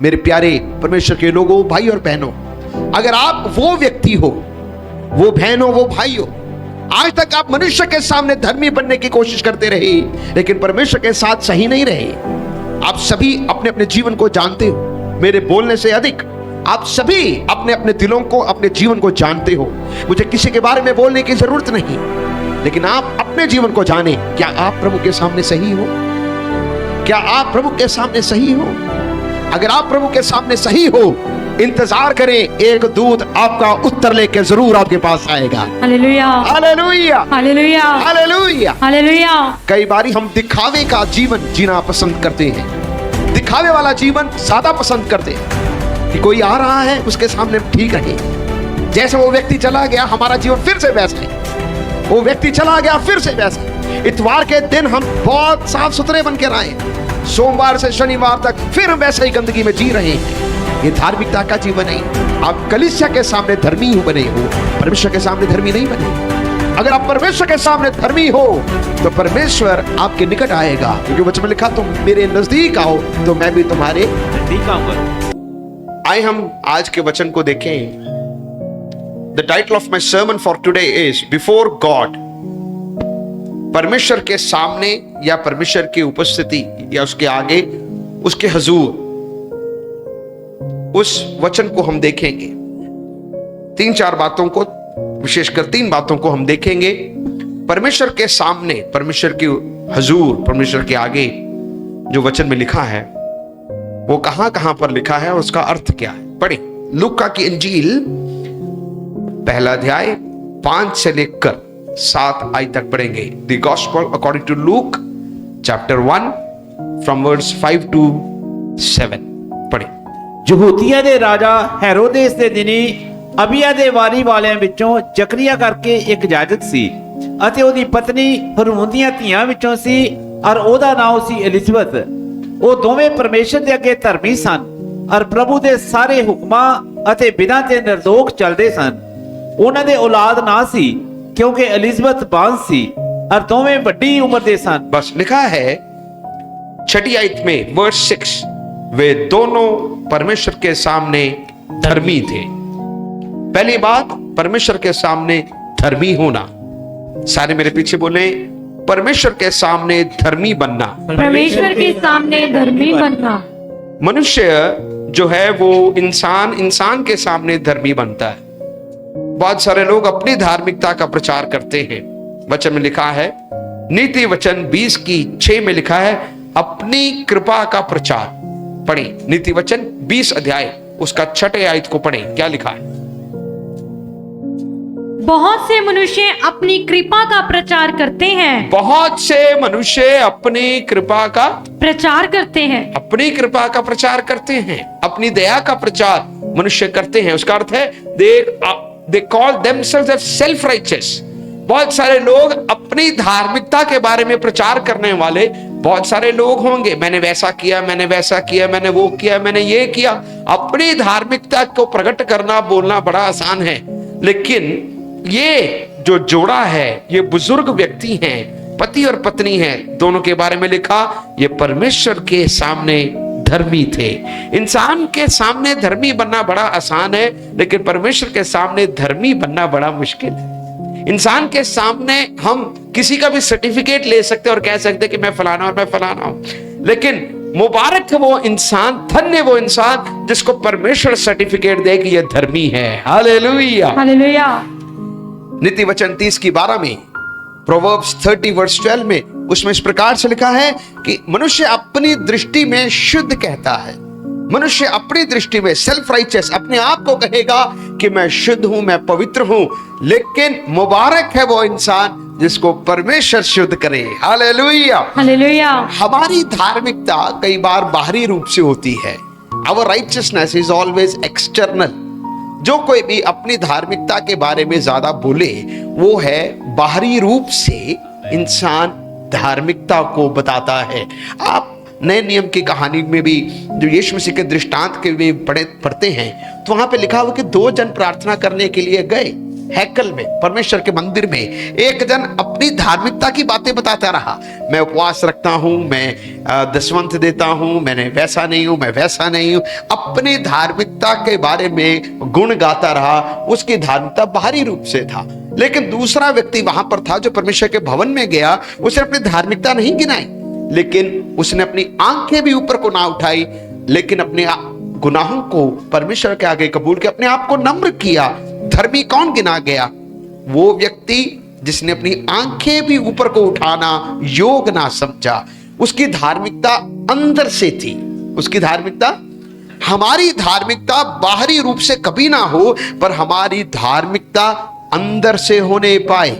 मेरे प्यारे परमेश्वर के लोगों, भाई और बहनों, अगर आप वो व्यक्ति हो, वो बहन हो, वो भाई हो, आज तक आप मनुष्य के सामने धर्मी बनने की कोशिश करते रहे लेकिन परमेश्वर के साथ सही नहीं रहे। आप सभी अपने अपने जीवन को जानते हो, मेरे बोलने से अधिक आप सभी अपने अपने दिलों को, अपने जीवन को जानते हो। मुझे किसी के बारे में बोलने की जरूरत नहीं, लेकिन आप अपने जीवन को जाने। क्या आप प्रभु के सामने सही हो? क्या आप प्रभु के सामने सही हो? अगर आप प्रभु के सामने सही हो, इंतजार करें, एक दूत आपका उत्तर लेके जरूर आपके पास आएगा। Hallelujah, hallelujah, hallelujah, hallelujah. Hallelujah. कई बारी हम दिखावे का जीवन जीना पसंद करते हैं, दिखावे वाला जीवन ज्यादा पसंद करते हैं कि कोई आ रहा है उसके सामने ठीक रहे। जैसे वो व्यक्ति चला गया, हमारा जीवन फिर से वैसा है। वो व्यक्ति चला गया, फिर से वैसा है। इतवार के दिन हम बहुत साफ सुथरे बन के आए, सोमवार से शनिवार तक फिर हम वैसे ही गंदगी में जी रहे हैं। ये धार्मिकता का जीवन नहीं। आप कलीसिया के सामने धर्मी बने हो, परमेश्वर के सामने धर्मी नहीं बने। अगर आप परमेश्वर के सामने धर्मी हो तो परमेश्वर आपके निकट आएगा, क्योंकि वचन में लिखा, तुम मेरे नजदीक आओ तो मैं भी तुम्हारे नजदीक आऊंगा। आइए हम आज के वचन को देखें। The title of my sermon for today is before God. परमेश्वर के सामने या परमेश्वर की उपस्थिति या उसके आगे, उसके हुजूर, उस वचन को हम देखेंगे। 3-4 बातों को, विशेषकर 3 बातों को हम देखेंगे। परमेश्वर के सामने, परमेश्वर की हुजूर, परमेश्वर के आगे जो वचन में लिखा है वो कहां कहां पर लिखा है और उसका अर्थ क्या है। पढ़े लूका की इंजील पहला अध्याय 5 से लेकर 7 आय तक पढ़ेंगे। The gospel according to Luke chapter 1 from verse 5 to 7। पढ़े। ਯਹੂਦੀਆਂ ਦੇ ਰਾਜਾ ਹੈਰੋਦੇਸ ਦੇ ਦਿਨੀ ਅਬੀਆ ਦੇ ਵਾਰੀ ਵਾਲਿਆਂ ਵਿੱਚੋਂ ਜ਼ਕਰੀਆ ਕਰਕੇ ਇੱਕ ਜਾਜਕ ਸੀ ਅਤੇ ਉਹਦੀ ਪਤਨੀ ਹਰੂਨ ਦੀਆਂ ਧੀਆਂ ਵਿੱਚੋਂ ਸੀ ਔਰ ਉਹਦਾ ਨਾਮ ਸੀ ਐਲਿਜ਼ਬeth। ਉਹ ਦੋਵੇਂ ਪਰਮੇਸ਼ਰ ਦੇ ਅੱਗੇ ਧਰਮੀ ਸਨ ਔਰ ਪ੍ਰਭੂ ਦੇ ਸਾਰੇ ਹੁਕਮਾਂ ਅਤੇ ਬਿਨਾਂ ਤੇ ਨਿਰਦੋਖ ਚੱਲਦੇ ਸਨ। ਉਹਨਾਂ ਦੇ ਔਲਾਦ ਨਾ ਸੀ ਕਿਉਂਕਿ ਐਲਿਜ਼ਬeth ਬਾਂਝ ਸੀ ਔਰ ਦੋਵੇਂ ਵੱਡੀ ਉਮਰ ਦੇ ਸਨ। बस लिखा है 6ठी आयत में वर्स 6, वे दोनों परमेश्वर के सामने धर्मी थे। पहली बात, परमेश्वर के सामने धर्मी होना। सारे मेरे पीछे बोले, परमेश्वर के सामने धर्मी बनना। परमेश्वर के सामने धर्मी बनना। मनुष्य जो है वो इंसान के सामने धर्मी बनता है। बहुत सारे लोग अपनी धार्मिकता का प्रचार करते हैं। वचन में लिखा है, नीति वचन 20:6 में लिखा है, अपनी कृपा का प्रचार। पढ़े नीति वचन 20 अध्याय उसका 6ठे आयत को पढ़े। क्या लिखा है? बहुत से मनुष्य अपनी कृपा का प्रचार करते हैं। बहुत से मनुष्य अपनी कृपा का प्रचार करते हैं। अपनी कृपा का प्रचार करते हैं, अपनी दया का प्रचार मनुष्य करते हैं। उसका अर्थ है they call themselves as self righteous. बहुत सारे लोग अपनी धार्मिकता के बारे में प्रचार करने वाले बहुत सारे लोग होंगे। मैंने वैसा किया, मैंने वैसा किया, मैंने वो किया, मैंने ये किया। अपनी धार्मिकता को प्रकट करना, बोलना बड़ा आसान है, लेकिन ये जो जोड़ा है, ये बुजुर्ग व्यक्ति हैं, पति और पत्नी हैं, दोनों के बारे में लिखा, ये परमेश्वर के सामने धर्मी थे। इंसान के सामने धर्मी बनना बड़ा आसान है, लेकिन परमेश्वर के सामने धर्मी बनना बड़ा मुश्किल है। इंसान के सामने हम किसी का भी सर्टिफिकेट ले सकते हैं और कह सकते हैं कि मैं फलाना और मैं फलाना हूं, लेकिन मुबारक है वो इंसान, धन्य वो इंसान जिसको परमेश्वर सर्टिफिकेट दे कि ये धर्मी है। Hallelujah, hallelujah. नीति वचन 30:12 में, प्रोवर्ब्स 30:12 में, उसमें इस प्रकार से लिखा है कि मनुष्य अपनी दृष्टि में शुद्ध कहता है। मनुष्य अपनी दृष्टि में सेल्फ राइचियस अपने आप को कहेगा कि मैं शुद्ध हूं, मैं पवित्र हूं, लेकिन मुबारक है वो इंसान जिसको परमेश्वर शुद्ध करे। Hallelujah, hallelujah. हमारी धार्मिकता कई बार बाहरी रूप से होती है। Our righteousness is always external. जो कोई भी अपनी धार्मिकता के बारे में ज्यादा बोले वो है बाहरी रूप से इंसान धार्मिकता को बताता है। आप नए नियम की कहानी में भी जो यीशु मसीह के दृष्टांत के भी पढ़ते हैं तो वहां पे लिखा हुआ कि 2 जन प्रार्थना करने के लिए गए। हैकल में, परमेश्वर के मंदिर में एक जन अपनी धार्मिकता की बातें बताता रहा। मैं उपवास रखता हूं, मैं दशवंत देता हूं, मैंने वैसा नहीं हूं, मैं वैसा नहीं हूं, अपनी धार्मिकता के बारे में गुण गाता रहा। उसकी धार्मिकता बाहरी रूप से था, लेकिन दूसरा व्यक्ति वहां पर था जो परमेश्वर के भवन में गया। उसने अपनी धार्मिकता नहीं गिनाई, लेकिन उसने अपनी आंखें भी ऊपर को ना उठाई, लेकिन अपने गुनाहों को परमेश्वर के आगे कबूल किया, अपने आप को नम्र किया। धर्मी कौन गिना गया? वो व्यक्ति जिसने अपनी आंखें भी ऊपर को उठाना योग ना समझा। उसकी धार्मिकता अंदर से थी। उसकी धार्मिकता, हमारी धार्मिकता बाहरी रूप से कभी ना हो, पर हमारी धार्मिकता अंदर से होने पाए।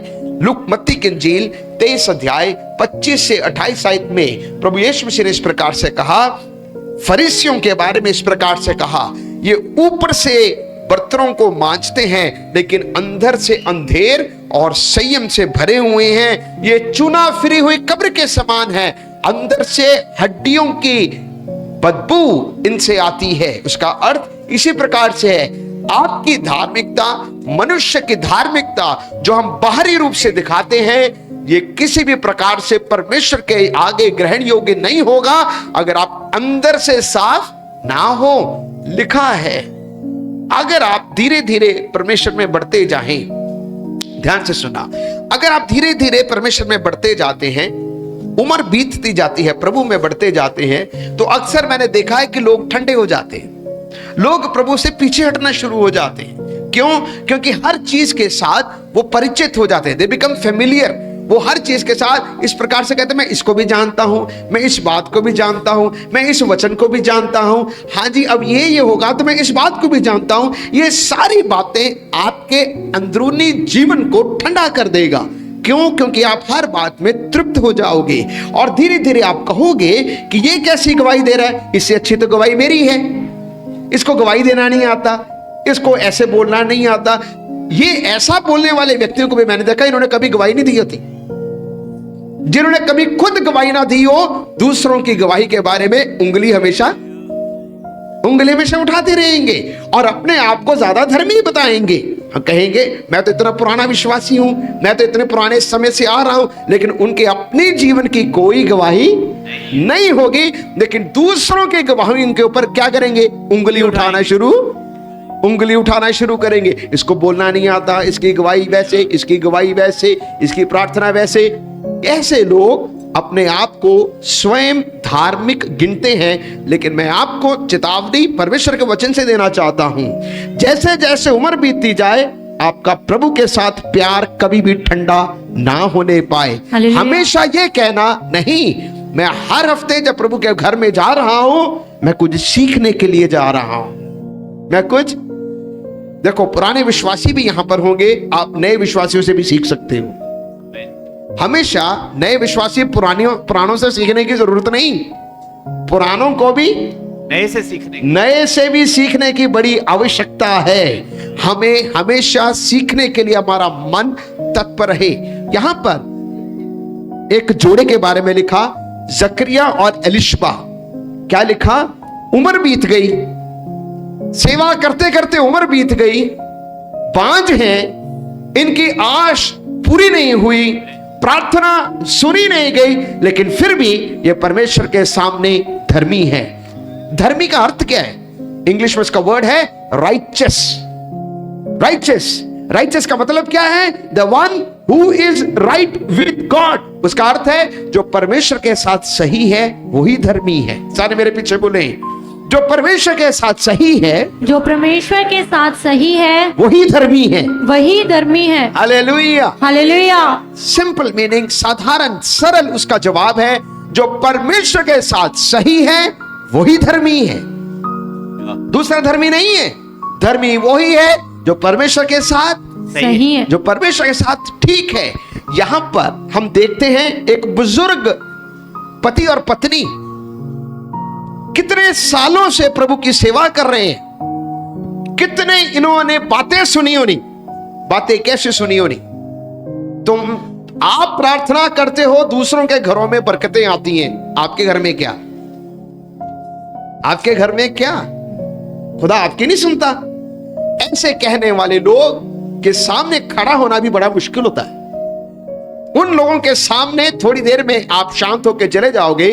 लूक मत्ती की इंजील 23 अध्याय 25 से 28 आयत में प्रभु यीशु मसीह ने इस प्रकार से कहा, फरीसियों के बारे में इस प्रकार से कहा, ये ऊपर से बर्तनों को मांजते हैं, लेकिन अंदर से अंधेर और संयम से भरे हुए हैं। ये चुना फिरी हुई कब्र के समान है, अंदर से हड्डियों की बदबू इनसे आती है। उसका अर्थ इसी प्रकार से है, आपकी धार्मिकता, मनुष्य की धार्मिकता जो हम बाहरी रूप से दिखाते हैं, ये किसी भी प्रकार से परमेश्वर के आगे ग्रहण योग्य नहीं होगा अगर आप अंदर से साफ ना हो। लिखा है, अगर आप धीरे धीरे परमेश्वर में बढ़ते जाएं, ध्यान से सुना, अगर आप धीरे धीरे परमेश्वर में बढ़ते जाते हैं, उम्र बीतती जाती है, प्रभु में बढ़ते जाते हैं, तो अक्सर मैंने देखा है कि लोग ठंडे हो जाते हैं, लोग प्रभु से पीछे हटना शुरू हो जाते हैं। क्यों? क्योंकि हर चीज के साथ वो परिचित हो जाते हैं। They become familiar. वो हर चीज के साथ इस प्रकार से कहते हैं, मैं इसको भी जानता हूं, मैं इस बात को भी जानता हूं, मैं इस वचन को भी जानता हूं, हाँ जी अब ये होगा तो मैं इस बात को भी जानता हूं। ये सारी बातें आपके अंदरूनी जीवन को ठंडा कर देगा। क्यों? क्योंकि आप हर बात में तृप्त हो जाओगे और धीरे धीरे आप कहोगे कि ये कैसी गवाही दे रहा है, इससे अच्छी तो गवाही मेरी है। इसको गवाही देना नहीं आता, इसको ऐसे बोलना नहीं आता। ये ऐसा बोलने वाले व्यक्तियों को भी मैंने देखा, इन्होंने कभी गवाही नहीं दी होती। जिन्होंने कभी खुद गवाही ना दी हो, दूसरों की गवाही के बारे में उंगली हमेशा उठाते रहेंगे और अपने आप को ज्यादा धर्मी बताएंगे। हम कहेंगे मैं तो इतना पुराना विश्वासी हूं, मैं तो इतने पुराने समय से आ रहा हूं, लेकिन उनके अपने जीवन की कोई गवाही नहीं होगी। लेकिन दूसरों की गवाही उनके ऊपर क्या करेंगे? उंगली उठाना शुरू करेंगे। इसको बोलना नहीं आता, इसकी गवाही वैसे, इसकी गवाही वैसे, इसकी प्रार्थना वैसे। ऐसे लोग अपने आप को स्वयं धार्मिक गिनते हैं, लेकिन मैं आपको चेतावनी परमेश्वर के वचन से देना चाहता हूं, जैसे जैसे उम्र बीतती जाए आपका प्रभु के साथ प्यार कभी भी ठंडा ना होने पाए। हमेशा ये कहना नहीं, मैं हर हफ्ते जब प्रभु के घर में जा रहा हूं, मैं कुछ सीखने के लिए जा रहा हूं। मैं कुछ, देखो पुराने विश्वासी भी यहां पर होंगे, आप नए विश्वासियों से भी सीख सकते हो। हमेशा नए विश्वासी पुरानों से सीखने की जरूरत नहीं, पुरानों को भी नए से भी सीखने की बड़ी आवश्यकता है। हमें हमेशा सीखने के लिए हमारा मन तत्पर रहे। यहां पर एक जोड़े के बारे में लिखा, जकरिया और एलिशबा। क्या लिखा? उम्र बीत गई, सेवा करते करते उम्र बीत गई, बांझ हैं, इनकी आश पूरी नहीं हुई, प्रार्थना सुनी नहीं गई, लेकिन फिर भी ये परमेश्वर के सामने धर्मी है। धर्मी का अर्थ क्या है? इंग्लिश में इसका वर्ड है राइचस। राइचस का मतलब क्या है? The one who is right with God. उसका अर्थ है जो परमेश्वर के साथ सही है वही धर्मी है। सारे मेरे पीछे बोले, जो परमेश्वर के साथ सही है, जो परमेश्वर के साथ सही है वही धर्मी है, वही धर्मी है। Hallelujah, hallelujah. सिंपल मीनिंग, साधारण सरल उसका जवाब है, जो परमेश्वर के साथ सही है वही धर्मी है, दूसरा धर्मी नहीं है। धर्मी वही है जो परमेश्वर के साथ सही है, जो परमेश्वर के साथ ठीक है। यहां पर हम देखते हैं एक बुजुर्ग पति और पत्नी कितने सालों से प्रभु की सेवा कर रहे हैं, कितने इन्होंने बातें सुनी होनी। बातें कैसे सुनी होनी? तुम आप प्रार्थना करते हो, दूसरों के घरों में बरकतें आती हैं, आपके घर में क्या? आपके घर में क्या? खुदा आपकी नहीं सुनता? ऐसे कहने वाले लोग के सामने खड़ा होना भी बड़ा मुश्किल होता है। उन लोगों के सामने थोड़ी देर में आप शांत होकर चले जाओगे,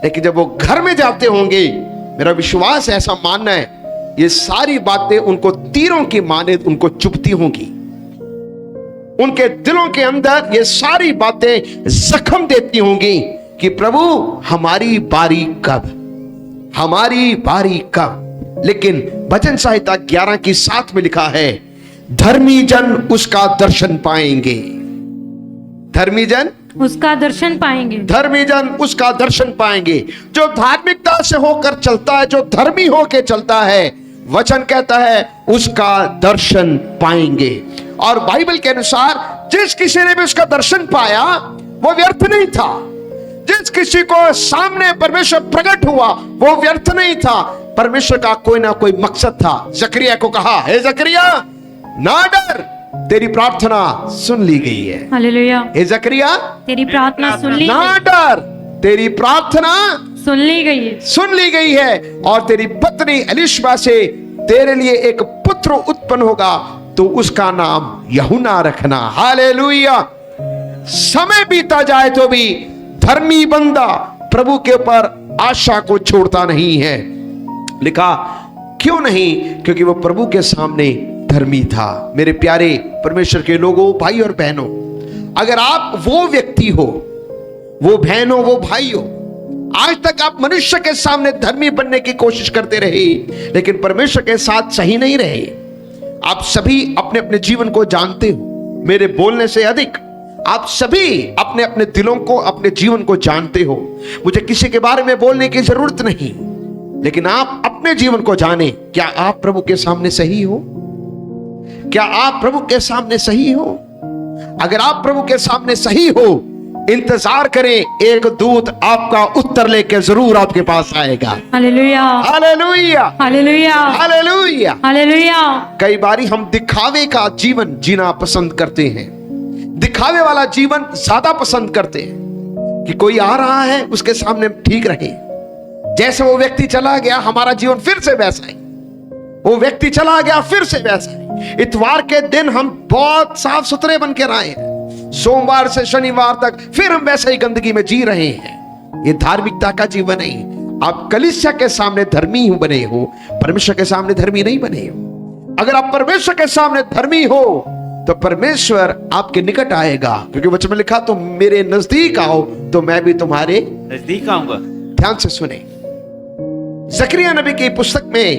लेकिन जब वो घर में जाते होंगे, मेरा विश्वास है, ऐसा मानना है, ये सारी बातें उनको तीरों की माने उनको चुभती होंगी। उनके दिलों के अंदर ये सारी बातें जख्म देती होंगी कि प्रभु हमारी बारी कब, हमारी बारी कब। लेकिन भजन संहिता 11:7 में लिखा है, धर्मी जन उसका दर्शन पाएंगे। धर्मी जन उसका दर्शन पाएंगे। धर्मी जन उसका दर्शन पाएंगे। जो धार्मिकता से होकर चलता है, जो धर्मी होकर चलता है, वचन कहता है उसका दर्शन पाएंगे। और बाइबल के अनुसार जिस किसी ने भी उसका दर्शन पाया वो व्यर्थ नहीं था। जिस किसी को सामने परमेश्वर प्रकट हुआ वो व्यर्थ नहीं था। परमेश्वर का कोई ना कोई मकसद था। जकरिया को कहा, हे जकरिया ना डर, तेरी प्रार्थना सुन ली गई है। हालेलुया। हे जकरिया तेरी प्रार्थना सुन ली ना डर, तेरी प्रार्थना सुन ली गई है। सुन ली गई है। और तेरी पत्नी एलिशबा से तेरे लिए एक पुत्र उत्पन्न होगा, तो उसका नाम यूहन्ना रखना। हालेलुया। समय बीता जाए तो भी धर्मी बंदा प्रभु के ऊपर आशा को छोड़ता नहीं है। लिखा क्यों नहीं? क्योंकि वो प्रभु के सामने धर्मी था। मेरे प्यारे परमेश्वर के लोगों, भाई और बहनों, अगर आप वो व्यक्ति हो, वो बहन हो, वो भाई हो, आज तक आप मनुष्य के सामने धर्मी बनने की कोशिश करते रहे, लेकिन परमेश्वर के साथ सही नहीं रहे। आप सभी अपने अपने जीवन को जानते हो, मेरे बोलने से अधिक आप सभी अपने अपने दिलों को, अपने जीवन को जानते हो। मुझे किसी के बारे में बोलने की जरूरत नहीं, लेकिन आप अपने जीवन को जाने। क्या आप प्रभु के सामने सही हो? क्या आप प्रभु के सामने सही हो? अगर आप प्रभु के सामने सही हो, इंतजार करें, एक दूत आपका उत्तर लेके जरूर आपके पास आएगा। Hallelujah. Hallelujah. Hallelujah. Hallelujah. Hallelujah. कई बारी हम दिखावे का जीवन जीना पसंद करते हैं, दिखावे वाला जीवन ज्यादा पसंद करते हैं कि कोई आ रहा है उसके सामने ठीक रहे। जैसे वो व्यक्ति चला गया, हमारा जीवन फिर से वैसा ही। वो व्यक्ति चला गया, फिर से वैसा ही। इतवार के दिन हम बहुत साफ सुथरे बन के आए हैं, सोमवार से शनिवार तक फिर हम वैसे ही गंदगी में जी रहे हैं। ये धार्मिकता का जीवन नहीं। आप कलीसिया के सामने धर्मी बने हो, परमेश्वर के सामने धर्मी नहीं बने हो। अगर आप परमेश्वर के सामने धर्मी हो तो परमेश्वर आपके निकट आएगा, क्योंकि वचन में लिखा, तो मेरे नजदीक आओ तो मैं भी तुम्हारे नजदीक आऊंगा। ध्यान से सुने, जकरिया नबी की पुस्तक में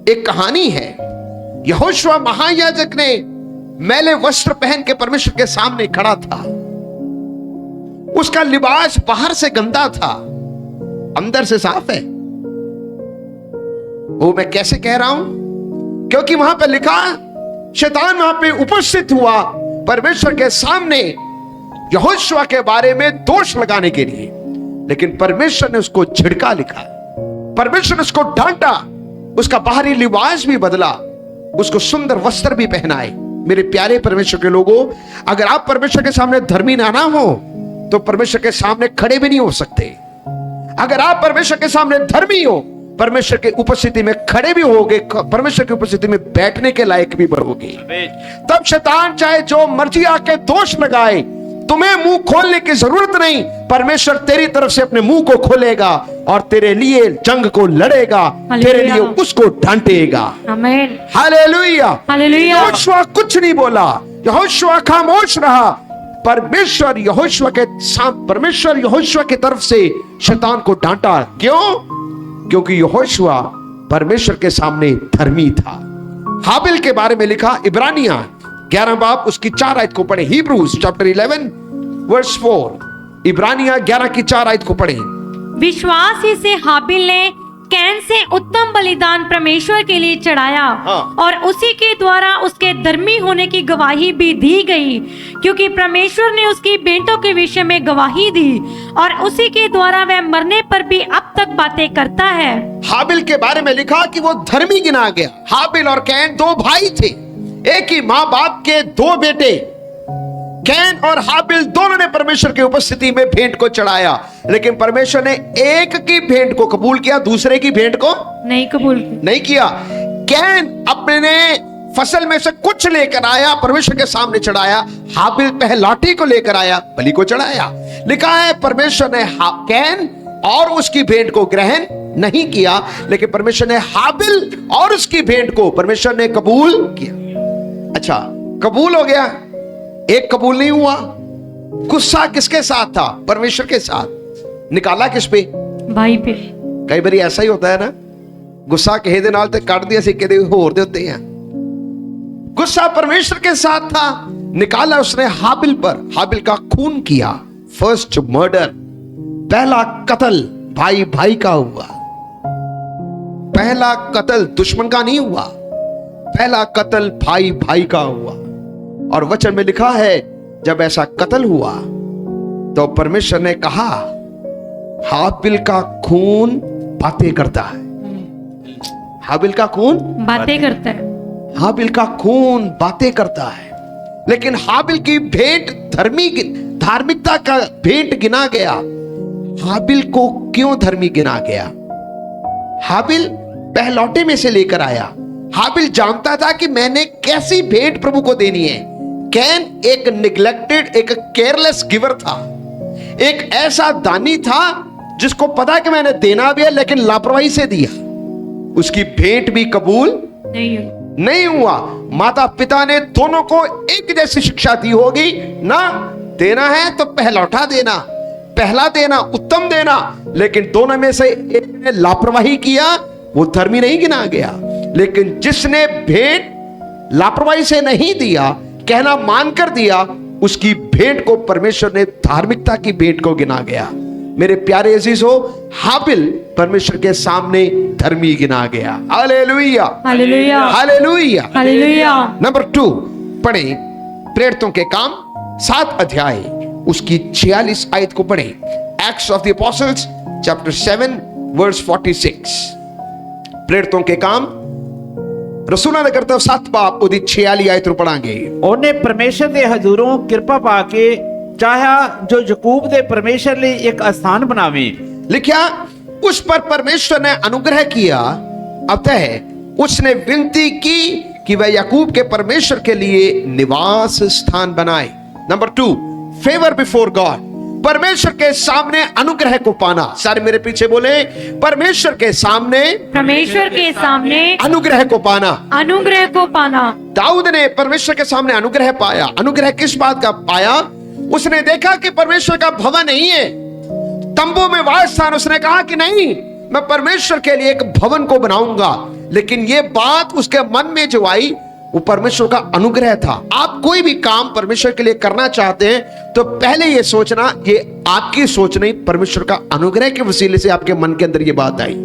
एक कहानी है। यहोशुआ महायाजक ने मैले वस्त्र पहन के परमेश्वर के सामने खड़ा था। उसका लिबास बाहर से गंदा था, अंदर से साफ है। वो मैं कैसे कह रहा हूं? क्योंकि वहां पे लिखा, शैतान वहां पे उपस्थित हुआ परमेश्वर के सामने यहोशुआ के बारे में दोष लगाने के लिए, लेकिन परमेश्वर ने उसको झिड़का लिखा, परमेश्वर ने उसको डांटा, उसका बाहरी लिबास भी बदला, उसको सुंदर वस्त्र भी पहनाए। मेरे प्यारे परमेश्वर के लोगों, अगर आप परमेश्वर के सामने धर्मी ना हो तो परमेश्वर के सामने खड़े भी नहीं हो सकते। अगर आप परमेश्वर के सामने धर्मी हो, परमेश्वर की उपस्थिति में खड़े भी होगे, परमेश्वर की उपस्थिति में बैठने के लायक भी बढ़ोगे। तब शैतान चाहे जो मर्जी आके दोष लगाए, तुम्हें मुंह खोलने की जरूरत नहीं। परमेश्वर तेरी तरफ से अपने मुंह को खोलेगा और तेरे लिए जंग को लड़ेगा, तेरे लिए उसको डांटेगा। आमीन। हालेलुया। हालेलुया। यहोशुआ कुछ नहीं बोला, यहोशुआ खामोश रहा। परमेश्वर यहोशुआ की तरफ से शैतान को डांटा। क्यों? क्योंकि यहोशुआ परमेश्वर के सामने धर्मी था। हाबिल के बारे में लिखा, इब्रानिया 11 बाब उसकी 4 आयत को पढ़े। Hebrews chapter 11 verse 4। इब्रानिया 11 की 4 आयत को पढ़े। विश्वास ही से हाबिल ने कैन से उत्तम बलिदान परमेश्वर के लिए चढ़ाया, हाँ। और उसी के द्वारा उसके धर्मी होने की गवाही भी दी गई, क्योंकि परमेश्वर ने उसकी बेटों के विषय में गवाही दी, और उसी के द्वारा वह मरने पर भी अब तक बातें करता है। हाबिल के बारे में लिखा कि वो धर्मी गिना गया। हाबिल और कैन 2 भाई थे, एक ही माँ बाप के 2 बेटे। कैन और हाबिल दोनों ने परमेश्वर की उपस्थिति में भेंट को चढ़ाया, लेकिन परमेश्वर ने एक की भेंट को कबूल किया, दूसरे की भेंट को नहीं कबूल नहीं किया। कैन अपने फसल में से कुछ लेकर आया, परमेश्वर के सामने चढ़ाया। हाबिल पहलौठी को लेकर आया, बलि को चढ़ाया। लिखा है परमेश्वर ने कैन और उसकी भेंट को ग्रहण नहीं किया, लेकिन परमेश्वर ने हाबिल और उसकी भेंट को परमेश्वर ने कबूल किया। अच्छा, कबूल हो गया, एक कबूल नहीं हुआ। गुस्सा किसके साथ था? परमेश्वर के साथ। निकाला किस पे? भाई पे। कई बार ऐसा ही होता है ना, गुस्सा कहे दे नाल ते कट दिया सिक्के दे होर दे होते हैं। गुस्सा परमेश्वर के साथ था, निकाला उसने हाबिल पर। हाबिल का खून किया, फर्स्ट मर्डर, पहला कत्ल भाई भाई का हुआ। पहला कत्ल दुश्मन का नहीं हुआ, पहला कत्ल भाई भाई का हुआ। और वचन में लिखा है जब ऐसा कत्ल हुआ तो परमेश्वर ने कहा हाबिल का खून बातें करता है। हाबिल का खून बातें करता है। हाबिल का खून बातें करता है। लेकिन हाबिल की भेंट धार्मिकता का भेंट गिना गया। हाबिल को क्यों धर्मी गिना गया? हाबिल पहलौठे में से लेकर आया। हाबिल जानता था कि मैंने कैसी भेंट प्रभु को देनी है। कैन एक निग्लेक्टेड, एक केयरलेस गिवर था, एक ऐसा दानी था जिसको पता कि मैंने देना भी है लेकिन लापरवाही से दिया। उसकी भेंट भी कबूल नहीं हुआ। माता पिता ने दोनों को एक जैसी शिक्षा दी होगी ना, देना है तो पहलौठा देना, पहला देना, उत्तम देना। लेकिन दोनों में से एक ने लापरवाही किया, वो धर्मी नहीं गिना गया। लेकिन जिसने भेंट लापरवाही से नहीं दिया, कहना मानकर दिया, उसकी भेंट को परमेश्वर ने धार्मिकता की भेंट को गिना गया। मेरे प्यारे अजीजों, हाबिल परमेश्वर के सामने धर्मी गिना गया। Hallelujah, hallelujah, hallelujah, hallelujah. Number 2 पढ़े प्रेरितों के काम 7 अध्याय उसकी 46 आयत को पढ़े। Acts of the Apostles chapter 7 verse 46। प्रेरितों के काम रसूलां दे करतब 7 बाब ਉਹਦੀ 46 आयत ਨੂੰ ਪੜਾਂਗੇ। ਉਹਨੇ ਪਰਮੇਸ਼ਰ ਦੇ ਹਜ਼ੂਰੋਂ ਕਿਰਪਾ ਪਾ ਕੇ ਚਾਹਿਆ ਜੋ ਯਾਕੂਬ ਦੇ ਪਰਮੇਸ਼ਰ ਲਈ ਇੱਕ ਅਸਥਾਨ ਬਣਾਵੇ। लिखा उस पर परमेश्वर ने अनुग्रह किया, अतः उसने विनती की कि वह याकूब के परमेश्वर के लिए निवास स्थान बनाए। नंबर 2 फेवर बिफोर गॉड, परमेश्वर के सामने अनुग्रह को पाना। सारे मेरे पीछे बोले, परमेश्वर के सामने, परमेश्वर के सामने अनुग्रह को पाना। अनुग्रह को पाना। दाऊद ने परमेश्वर के सामने अनुग्रह पाया। अनुग्रह किस बात का पाया? उसने देखा कि परमेश्वर का भवन नहीं है, तंबू में वास स्थान। उसने कहा कि नहीं, मैं परमेश्वर के लिए एक भवन को बनाऊंगा। लेकिन ये बात उसके मन में जो आई, वो परमेश्वर का अनुग्रह था। आप कोई भी काम परमेश्वर के लिए करना चाहते हैं तो पहले ये सोचना, ये आपकी सोच नहीं, परमेश्वर का अनुग्रह के वसीले से आपके मन के अंदर ये बात आई।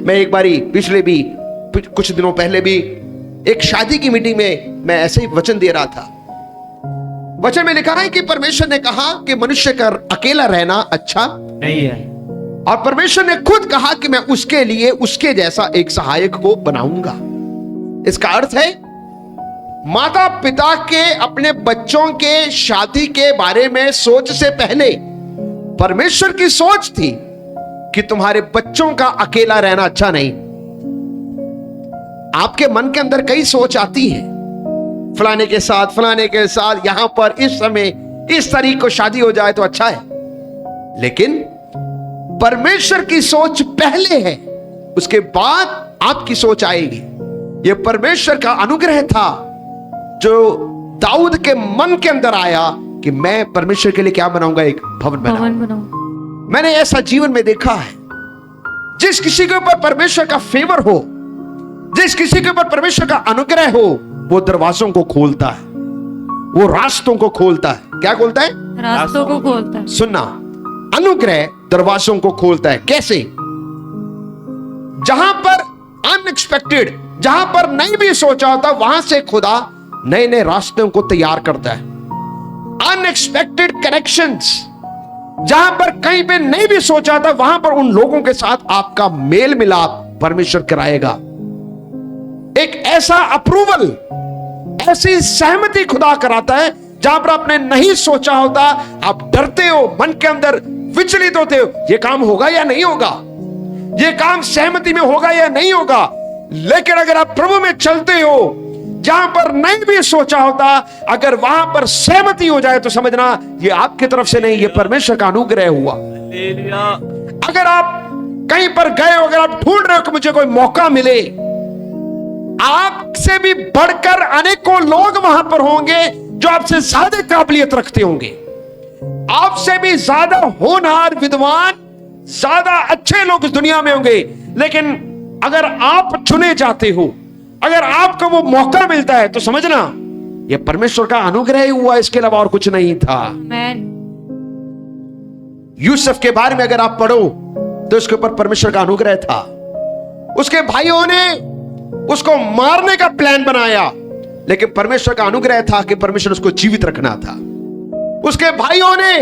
मैं एक बारी पिछले भी कुछ दिनों पहले भी एक शादी की मीटिंग में मैं ऐसे ही वचन दे रहा था। वचन में लिखा है कि परमेश्वर ने कहा कि मनुष्य का अकेला रहना अच्छा नहीं है, और परमेश्वर ने खुद कहा कि मैं उसके लिए उसके जैसा एक सहायक को बनाऊंगा। इसका अर्थ है माता पिता के अपने बच्चों के शादी के बारे में सोच से पहले परमेश्वर की सोच थी कि तुम्हारे बच्चों का अकेला रहना अच्छा नहीं। आपके मन के अंदर कई सोच आती है, फलाने के साथ यहां पर इस समय इस तारीख को शादी हो जाए तो अच्छा है। लेकिन परमेश्वर की सोच पहले है, उसके बाद आपकी सोच आएगी। यह परमेश्वर का अनुग्रह था जो दाऊद के मन के अंदर आया कि मैं परमेश्वर के लिए क्या बनाऊंगा, एक भवन बनाऊंगा। मैंने ऐसा जीवन में देखा है, जिस किसी के ऊपर परमेश्वर का फेवर हो, जिस किसी के ऊपर परमेश्वर का अनुग्रह हो, वो दरवाजों को खोलता है, वो रास्तों को खोलता है। क्या खोलता है? रास्तों को खोलता है। सुनना, अनुग्रह दरवाजों को खोलता है। कैसे? जहां पर अनएक्सपेक्टेड, जहां पर नहीं भी सोचा होता, वहां से खुदा नए नए रास्तों को तैयार करता है। अनएक्सपेक्टेड कनेक्शंस, जहां पर कहीं पे नहीं भी सोचा था, वहां पर उन लोगों के साथ आपका मेल मिलाप परमेश्वर कराएगा। एक ऐसा अप्रूवल, ऐसी सहमति खुदा कराता है जहां पर आपने नहीं सोचा होता। आप डरते हो, मन के अंदर विचलित होते हो, यह काम होगा या नहीं होगा, यह काम सहमति में होगा या नहीं होगा। लेकिन अगर आप प्रभु में चलते हो, जहां पर नहीं भी सोचा होता, अगर वहां पर सहमति हो जाए तो समझना ये आपकी तरफ से नहीं, ये परमेश्वर का अनुग्रह हुआ। अगर आप कहीं पर गए हो, अगर आप ढूंढ रहे हो कि मुझे कोई मौका मिले, आपसे भी बढ़कर अनेकों लोग वहां पर होंगे जो आपसे ज्यादा काबिलियत रखते होंगे, आपसे भी ज्यादा होनहार, विद्वान, ज्यादा अच्छे लोग इस दुनिया में होंगे। लेकिन अगर आप चुने जाते हो, अगर आपको वो मौका मिलता है, तो समझना यह परमेश्वर का अनुग्रह ही हुआ, इसके अलावा और कुछ नहीं था। आमेन। यूसुफ के बारे में अगर आप पढ़ो तो उसके ऊपर परमेश्वर का अनुग्रह था। उसके भाइयों ने उसको मारने का प्लान बनाया, लेकिन परमेश्वर का अनुग्रह था कि परमेश्वर उसको जीवित रखना था। उसके भाइयों ने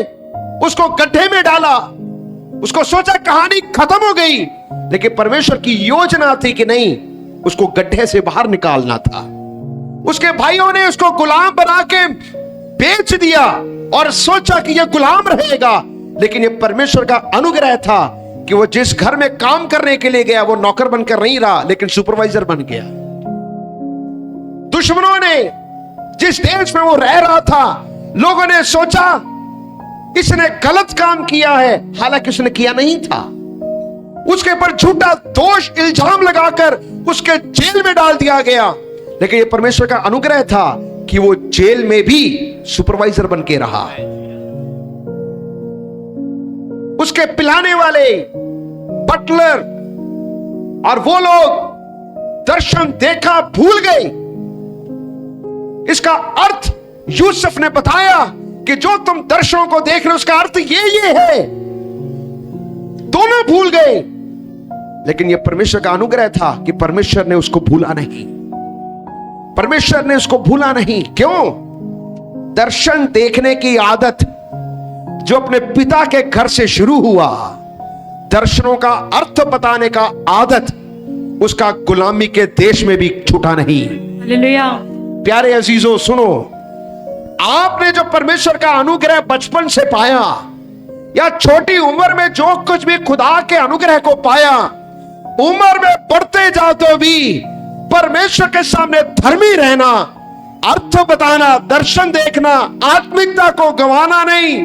उसको गड्ढे में डाला, उसको सोचा कहानी खत्म हो गई, लेकिन परमेश्वर की योजना थी कि नहीं, उसको गड्ढे से बाहर निकालना था। उसके भाइयों ने उसको गुलाम बना के बेच दिया और सोचा कि यह गुलाम रहेगा, लेकिन यह परमेश्वर का अनुग्रह था कि वो जिस घर में काम करने के लिए गया वो नौकर बनकर नहीं रहा, लेकिन सुपरवाइजर बन गया। दुश्मनों ने जिस देश में वो रह रहा था, लोगों ने सोचा इसने गलत काम किया है, हालांकि उसने किया नहीं था। उसके ऊपर झूठा दोष इल्जाम लगाकर उसके जेल में डाल दिया गया, लेकिन यह परमेश्वर का अनुग्रह था कि वो जेल में भी सुपरवाइजर बन के रहा। उसके पिलाने वाले बटलर और वो लोग दर्शन देखा भूल गए। इसका अर्थ यूसुफ ने बताया कि जो तुम दर्शनों को देख रहे हो उसका अर्थ ये है। दोनों भूल गए, लेकिन यह परमेश्वर का अनुग्रह था कि परमेश्वर ने उसको भूला नहीं। परमेश्वर ने उसको भूला नहीं। क्यों? दर्शन देखने की आदत जो अपने पिता के घर से शुरू हुआ, दर्शनों का अर्थ बताने का आदत, उसका गुलामी के देश में भी छूटा नहीं। हालेलुया। प्यारे अजीजों सुनो, आपने जो परमेश्वर का अनुग्रह बचपन से पाया या छोटी उम्र में जो कुछ भी खुदा के अनुग्रह को पाया, उम्र में बढ़ते जाओ तो भी परमेश्वर के सामने धर्मी रहना, अर्थ बताना, दर्शन देखना, आत्मिकता को गंवाना नहीं,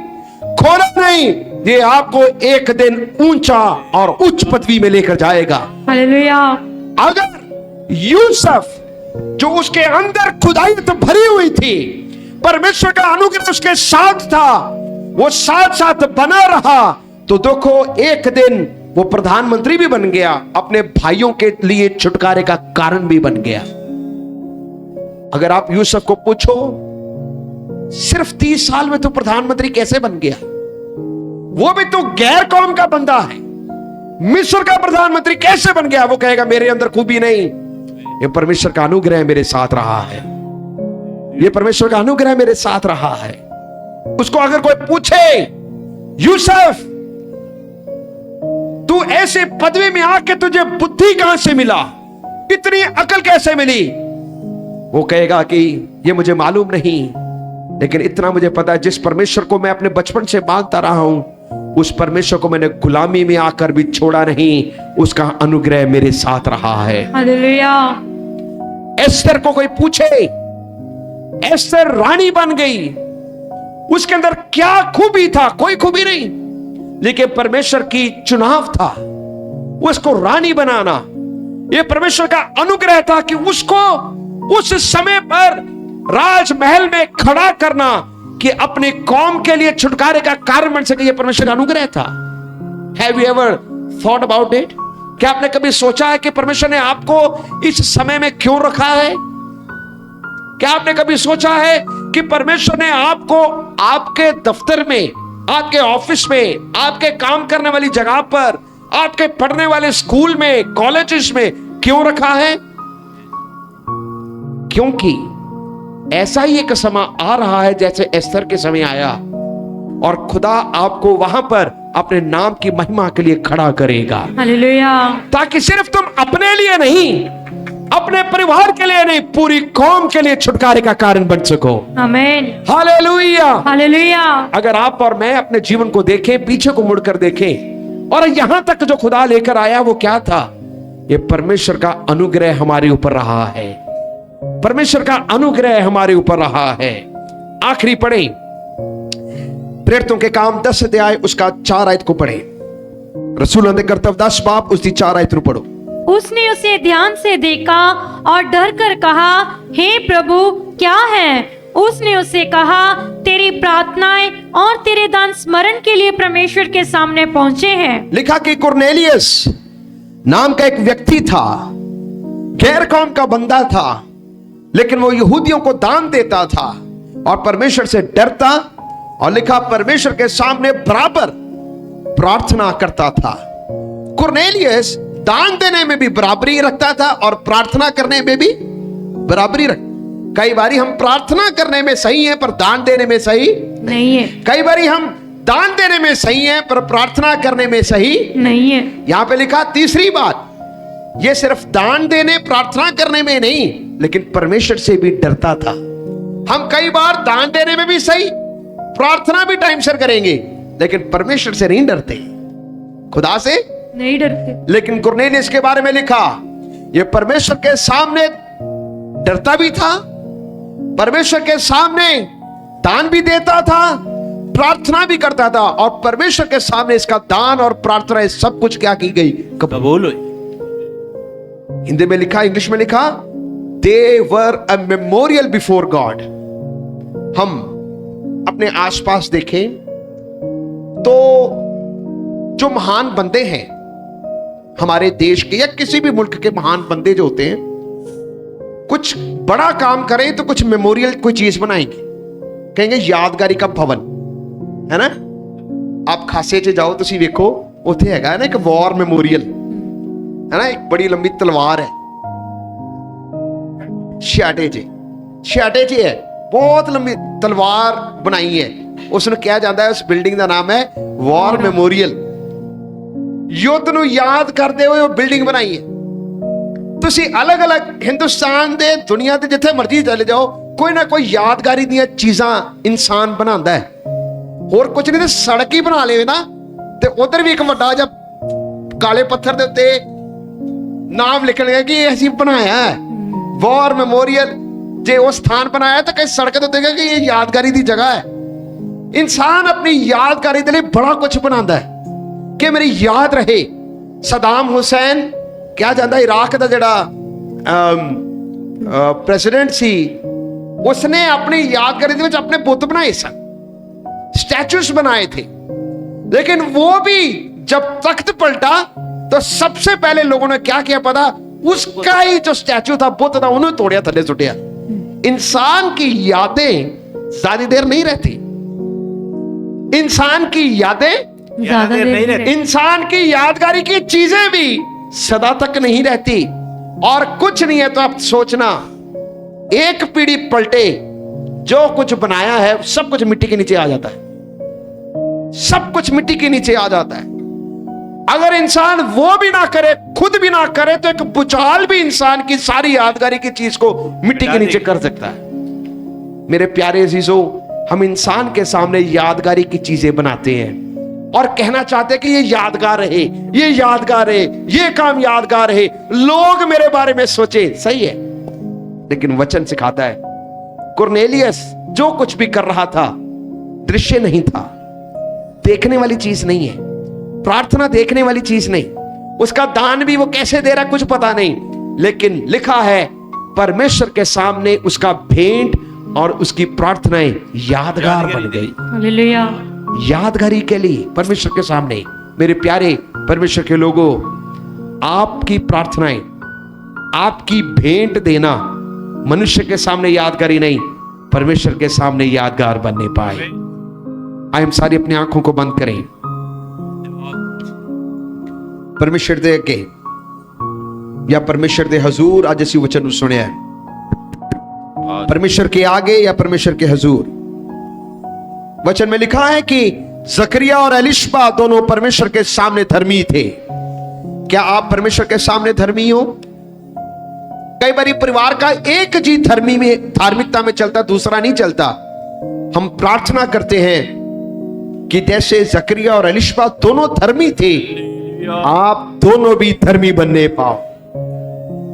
खोना नहीं, ये आपको एक दिन ऊंचा और उच्च पदवी में लेकर जाएगा। हालेलुया। अगर यूसुफ जो उसके अंदर खुदाइयत भरी हुई थी, परमेश्वर का अनुग्रह उसके साथ था, वो साथ साथ बना रहा, तो देखो एक दिन वो प्रधानमंत्री भी बन गया, अपने भाइयों के लिए छुटकारे का कारण भी बन गया। अगर आप यूसुफ को पूछो सिर्फ 30 साल में तो प्रधानमंत्री कैसे बन गया, वो भी तो गैर कौम का बंदा है, मिस्र का प्रधानमंत्री कैसे बन गया? वो कहेगा मेरे अंदर खूबी नहीं, ये परमेश्वर का अनुग्रह मेरे साथ रहा है, ये परमेश्वर का अनुग्रह मेरे साथ रहा है। उसको अगर कोई पूछे यूसुफ तू ऐसे पदवी में आके तुझे बुद्धि कहां से मिला, इतनी अकल कैसे मिली, वो कहेगा कि ये मुझे मालूम नहीं, लेकिन इतना मुझे पता है जिस परमेश्वर को मैं अपने बचपन से मांगता रहा हूं, उस परमेश्वर को मैंने गुलामी में आकर भी छोड़ा नहीं, उसका अनुग्रह मेरे साथ रहा है। हालेलुया। एस्तर को कोई पूछे, एस्तर रानी बन गई, उसके अंदर क्या खूबी था? कोई खूबी नहीं, लेकिन परमेश्वर की चुनाव था उसको रानी बनाना। यह परमेश्वर का अनुग्रह था कि उसको उस समय पर राजमहल में खड़ा करना कि अपनी कौम के लिए छुटकारे का कारण बन सके। यह परमेश्वर का अनुग्रह था। Have you ever thought about it? क्या आपने कभी सोचा है कि परमेश्वर ने आपको इस समय में क्यों रखा है? क्या आपने कभी सोचा है कि परमेश्वर ने आपको आपके दफ्तर में, आपके ऑफिस में, आपके काम करने वाली जगह पर, आपके पढ़ने वाले स्कूल में, कॉलेजेस में क्यों रखा है? क्योंकि ऐसा ही एक समय आ रहा है जैसे एस्तर के समय आया, और खुदा आपको वहां पर अपने नाम की महिमा के लिए खड़ा करेगा। हालेलुया। ताकि सिर्फ तुम अपने लिए नहीं, अपने परिवार के लिए नहीं, पूरी कौम के लिए छुटकारे का कारण बन सको। आमीन। हालेलुया। हालेलुया। अगर आप और मैं अपने जीवन को देखें, पीछे को मुड़कर देखें, और यहां तक जो खुदा लेकर आया वो क्या था? ये परमेश्वर का अनुग्रह हमारे ऊपर रहा है। परमेश्वर का अनुग्रह हमारे ऊपर रहा है। आखिरी पढ़े, प्रेरितों के काम 10 अध्याय उसका 4 आयत को पढ़े। रसूलों दे कर्तव्य 10 बाब उसकी 4 आयत को पढ़ो। उसने उसे ध्यान से देखा और डर कर कहा, हे प्रभु क्या है? उसने उससे कहा, तेरी प्रार्थनाएं और तेरे दान स्मरण के लिए परमेश्वर के सामने पहुंचे हैं। लिखा कि कुरनेलियस नाम का एक व्यक्ति था, गैर कौम का बंदा था, लेकिन वो यहूदियों को दान देता था और परमेश्वर से डरता, और लिखा परमेश्वर के सामने बराबर प्रार्थना करता था। कुरनेलियस दान देने में भी बराबरी रखता था और प्रार्थना करने में भी बराबरी रख। कई बारी हम प्रार्थना करने में सही हैं पर दान देने में सही नहीं है। कई बारी हम दान देने में सही हैं पर प्रार्थना करने में सही नहीं है। यहां पे लिखा तीसरी बात, ये सिर्फ दान देने प्रार्थना करने में नहीं, लेकिन परमेश्वर से भी डरता था। हम कई बार दान देने में भी सही, प्रार्थना भी टाइम से करेंगे, लेकिन परमेश्वर से नहीं डरते, खुदा से नहीं डरते। लेकिन कुरनेलियस के बारे में लिखा, ये परमेश्वर के सामने डरता भी था, परमेश्वर के सामने दान भी देता था, प्रार्थना भी करता था, और परमेश्वर के सामने इसका दान और प्रार्थना सब कुछ क्या की गई? कबूल हुई। हिंदी में लिखा, इंग्लिश में लिखा, दे वर अ मेमोरियल बिफोर गॉड। हम अपने आसपास देखें तो जो महान बंदे हैं हमारे देश के या किसी भी मुल्क के, महान बंदे जो होते हैं, कुछ बड़ा काम करें तो कुछ मेमोरियल कोई चीज बनाएंगे, कहेंगे यादगारी का भवन है ना। आप खासे च जाओ, तुसी वेखो उत्थे हैगा ना एक वॉर मेमोरियल है ना, एक बड़ी लंबी तलवार है, छियाटे च है, बहुत लंबी तलवार बनाई है, उसने क्या जाता है, उस बिल्डिंग का नाम है वॉर मेमोरियल। युद्ध ਨੂੰ याद करते हुए वो बिल्डिंग बनाई है। तुसी अलग अलग हिंदुस्तान दे दुनिया दे जिथे मर्जी चले जाओ, कोई ना कोई यादगारी दी चीजां इंसान बनाता है, और कुछ नहीं तो सड़क ही बना ले ना, ते उधर भी एक वड्डा जिहा काले पत्थर दे उत्ते नाम लिख लिया कि ਅਸੀਂ बनाया है वॉर मेमोरियल। जे वो स्थान बनाया तो कहीं सड़क तो देगा कि ये यादगारी दी जगह है। इंसान अपनी यादगारी के लिए बड़ा कुछ बनाता है कि मेरी याद रहे। सदाम हुसैन क्या जाता, इराक का जड़ा प्रेसिडेंट सी, उसने अपनी यादगारी दे विच अपने बुत बनाए सन, स्टैचूस बनाए थे, लेकिन वो भी जब तख्त पलटा तो सबसे पहले लोगों ने क्या किया पता, उसका ही जो स्टैचू था, बुत था, उन्हें तोड़िया, थले सुटिया। इंसान की यादें ज्यादा देर नहीं रहती, इंसान की यादें ज्यादा देर नहीं रहती। इंसान की यादगारी की चीजें भी सदा तक नहीं रहती। और कुछ नहीं है तो आप सोचना, एक पीढ़ी पलटे, जो कुछ बनाया है सब कुछ मिट्टी के नीचे आ जाता है, सब कुछ मिट्टी के नीचे आ जाता है। अगर इंसान वो भी ना करे, खुद भी ना करे, तो एक भूचाल भी इंसान की सारी यादगारी की चीज को मिट्टी के नीचे कर सकता है। मेरे प्यारे अजीजों, हम इंसान के सामने यादगारी की चीजें बनाते हैं और कहना चाहते हैं कि ये यादगार रहे, ये यादगार रहे, ये काम यादगार रहे, लोग मेरे बारे में सोचे। सही है, लेकिन वचन सिखाता है कुरनेलियस जो कुछ भी कर रहा था दृश्य नहीं था, देखने वाली चीज नहीं है, प्रार्थना देखने वाली चीज नहीं, उसका दान भी वो कैसे दे रहा कुछ पता नहीं, लेकिन लिखा है परमेश्वर के सामने उसका भेंट और उसकी प्रार्थनाएं यादगार बन गई। हालेलुया। यादगारी के लिए परमेश्वर के सामने। मेरे प्यारे परमेश्वर के लोगों, आपकी प्रार्थनाएं, आपकी भेंट देना मनुष्य के सामने यादगारी नहीं, परमेश्वर के सामने यादगार बनने पाए। आइए हम सारी अपनी आंखों को बंद करें, परमेश्वर दे अगे या परमेश्वर दे हजूर आज असी वचन सुनिया है, परमेश्वर के आगे या परमेश्वर के हजूर। वचन में लिखा है कि जकरिया और एलिशबा दोनों परमेश्वर के सामने धर्मी थे। क्या आप परमेश्वर के सामने धर्मी हो? कई बार परिवार का एक जी धर्मी में, धार्मिकता में चलता, दूसरा नहीं चलता। हम प्रार्थना करते हैं कि जैसे जकरिया और एलिशबा दोनों धर्मी थे, आप दोनों भी धर्मी बनने पाओ।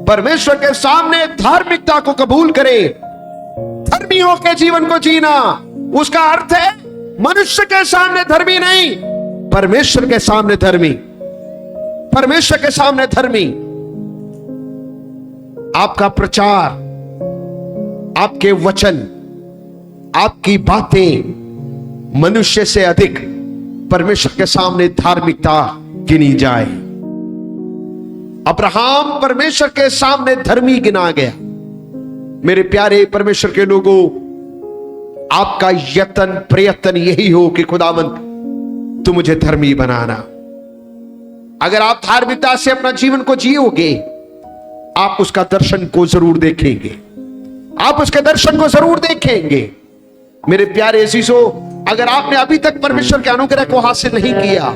परमेश्वर के सामने धार्मिकता को कबूल करे, धर्मियों के जीवन को जीना। उसका अर्थ है मनुष्य के सामने धर्मी नहीं, परमेश्वर के सामने धर्मी, परमेश्वर के सामने धर्मी। आपका प्रचार, आपके वचन, आपकी बातें मनुष्य से अधिक परमेश्वर के सामने धार्मिकता गिनी जाए। अब्राहम परमेश्वर के सामने धर्मी गिना गया। मेरे प्यारे परमेश्वर के लोगों, आपका यत्न प्रयत्न यही हो कि खुदावंद तू मुझे धर्मी बनाना। अगर आप धार्मिकता से अपना जीवन को जियोगे, आप उसका दर्शन को जरूर देखेंगे, आप उसके दर्शन को जरूर देखेंगे। मेरे प्यारे अजीजों, अगर आपने अभी तक परमेश्वर के अनुग्रह को हासिल नहीं किया,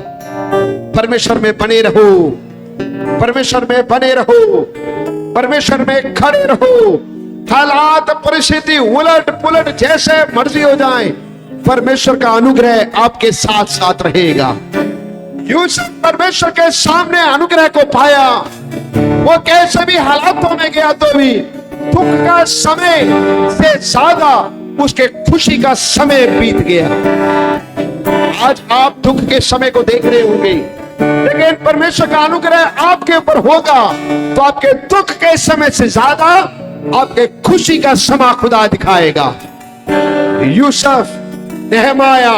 परमेश्वर में बने रहो, परमेश्वर में बने रहो, परमेश्वर में खड़े रहो। हालात परिस्थिति उलट पुलट जैसे मर्जी हो जाए, परमेश्वर का अनुग्रह आपके साथ साथ रहेगा। यूसुफ परमेश्वर के सामने अनुग्रह को पाया। वो कैसे भी हालातों में गया तो भी दुख का समय से ज्यादा उसके खुशी का समय बीत गया। आज आप दुख के समय को देख रहे होंगे, लेकिन परमेश्वर का अनुग्रह आपके ऊपर होगा तो आपके दुख के समय से ज्यादा आपके खुशी का समा खुदा दिखाएगा। यूसुफ, नेहमाया,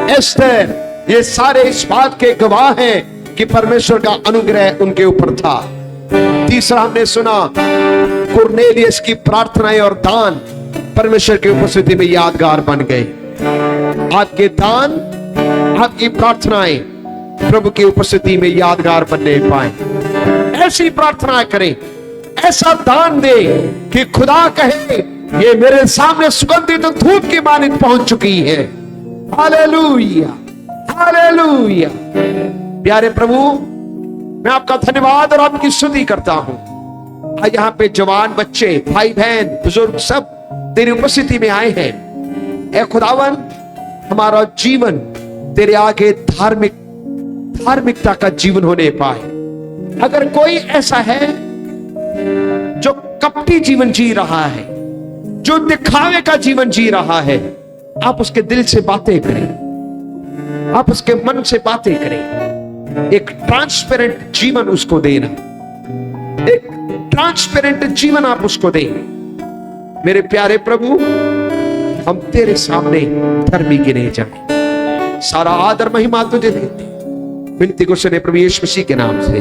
एस्तर, ये सारे इस बात के गवाह हैं कि परमेश्वर का अनुग्रह उनके ऊपर था। तीसरा हमने सुना, कुरनेलियस की प्रार्थनाएं और दान परमेश्वर की उपस्थिति में यादगार बन गए। आपके दान, आपकी प्रार्थनाएं प्रभु की उपस्थिति में यादगार बनने पाए। ऐसी प्रार्थना करें, ऐसा दान दे कि खुदा कहे ये मेरे सामने सुगंधित धूप की मानित पहुंच चुकी है। Hallelujah, hallelujah. प्यारे प्रभु, मैं आपका धन्यवाद और आपकी स्तुति करता हूं। आज यहाँ पे जवान बच्चे, भाई बहन, बुजुर्ग सब तेरी उपस्थिति में आए हैं। ऐ खुदावन, हमारा जीवन तेरे आगे धार्मिकता का जीवन होने पाए। अगर कोई ऐसा है जो कपटी जीवन जी रहा है, जो दिखावे का जीवन जी रहा है, आप उसके दिल से बातें करें, आप उसके मन से बातें करें। एक ट्रांसपेरेंट जीवन उसको देना, एक ट्रांसपेरेंट जीवन आप उसको दें। मेरे प्यारे प्रभु, हम तेरे सामने धर्मी गिने जाएं। सारा आदर महिमा तुझे देते, विनती को सुने प्रभु यीशु मसीह के नाम से।